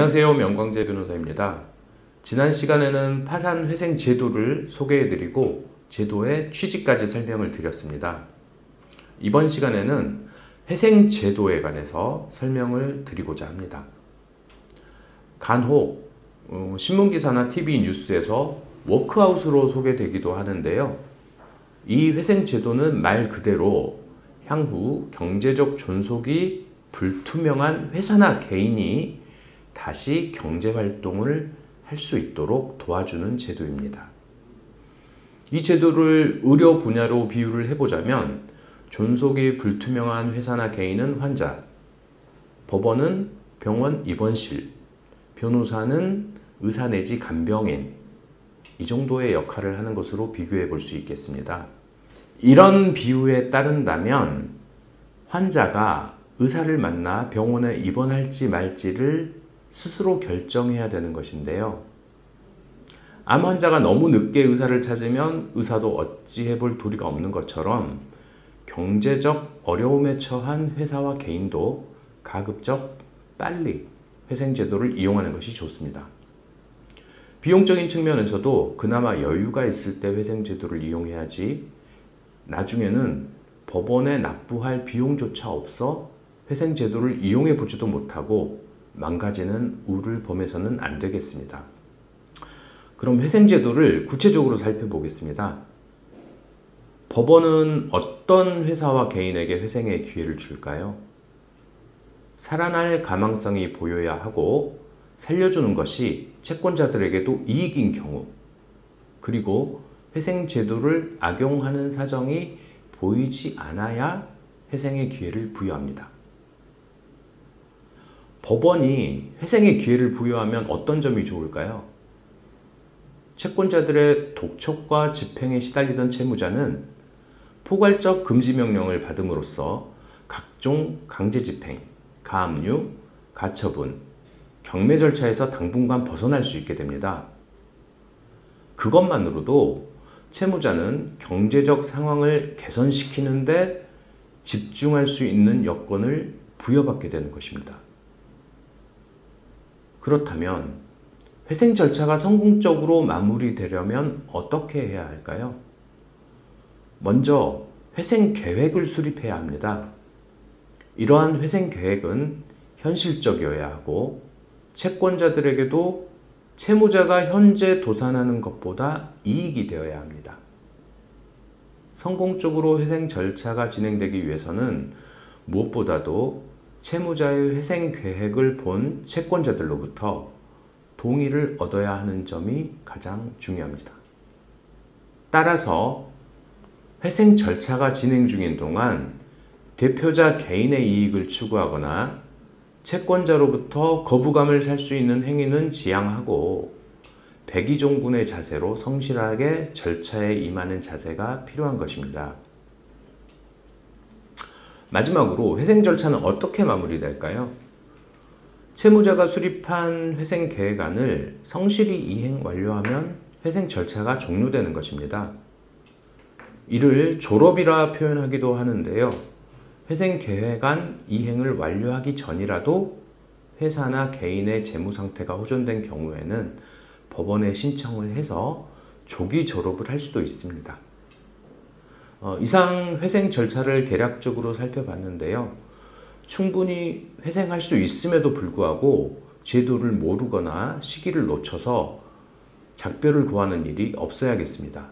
안녕하세요. 명광재 변호사입니다. 지난 시간에는 파산회생 제도를 소개해드리고 제도의 취지까지 설명을 드렸습니다. 이번 시간에는 회생 제도에 관해서 설명을 드리고자 합니다. 간혹 신문기사나 TV 뉴스에서 워크아웃으로 소개되기도 하는데요. 이 회생 제도는 말 그대로 향후 경제적 존속이 불투명한 회사나 개인이 다시 경제활동을 할 수 있도록 도와주는 제도입니다. 이 제도를 의료 분야로 비유를 해보자면 존속이 불투명한 회사나 개인은 환자, 법원은 병원 입원실, 변호사는 의사 내지 간병인, 이 정도의 역할을 하는 것으로 비교해 볼 수 있겠습니다. 이런 비유에 따른다면 환자가 의사를 만나 병원에 입원할지 말지를 스스로 결정해야 되는 것인데요. 암 환자가 너무 늦게 의사를 찾으면 의사도 어찌해 볼 도리가 없는 것처럼 경제적 어려움에 처한 회사와 개인도 가급적 빨리 회생제도를 이용하는 것이 좋습니다. 비용적인 측면에서도 그나마 여유가 있을 때 회생제도를 이용해야지 나중에는 법원에 납부할 비용조차 없어 회생제도를 이용해 보지도 못하고 망가지는 우를 범해서는 안 되겠습니다. 그럼 회생제도를 구체적으로 살펴보겠습니다. 법원은 어떤 회사와 개인에게 회생의 기회를 줄까요? 살아날 가망성이 보여야 하고 살려주는 것이 채권자들에게도 이익인 경우, 그리고 회생제도를 악용하는 사정이 보이지 않아야 회생의 기회를 부여합니다. 법원이 회생의 기회를 부여하면 어떤 점이 좋을까요? 채권자들의 독촉과 집행에 시달리던 채무자는 포괄적 금지명령을 받음으로써 각종 강제집행, 가압류, 가처분, 경매 절차에서 당분간 벗어날 수 있게 됩니다. 그것만으로도 채무자는 경제적 상황을 개선시키는 데 집중할 수 있는 여건을 부여받게 되는 것입니다. 그렇다면 회생 절차가 성공적으로 마무리되려면 어떻게 해야 할까요? 먼저 회생 계획을 수립해야 합니다. 이러한 회생 계획은 현실적이어야 하고 채권자들에게도 채무자가 현재 도산하는 것보다 이익이 되어야 합니다. 성공적으로 회생 절차가 진행되기 위해서는 무엇보다도 채무자의 회생 계획을 본 채권자들로부터 동의를 얻어야 하는 점이 가장 중요합니다. 따라서 회생 절차가 진행 중인 동안 대표자 개인의 이익을 추구하거나 채권자로부터 거부감을 살 수 있는 행위는 지양하고 백의종군의 자세로 성실하게 절차에 임하는 자세가 필요한 것입니다. 마지막으로 회생 절차는 어떻게 마무리될까요? 채무자가 수립한 회생 계획안을 성실히 이행 완료하면 회생 절차가 종료되는 것입니다. 이를 졸업이라 표현하기도 하는데요. 회생 계획안 이행을 완료하기 전이라도 회사나 개인의 재무 상태가 호전된 경우에는 법원에 신청을 해서 조기 졸업을 할 수도 있습니다. 이상 회생 절차를 개략적으로 살펴봤는데요. 충분히 회생할 수 있음에도 불구하고 제도를 모르거나 시기를 놓쳐서 작별을 구하는 일이 없어야겠습니다.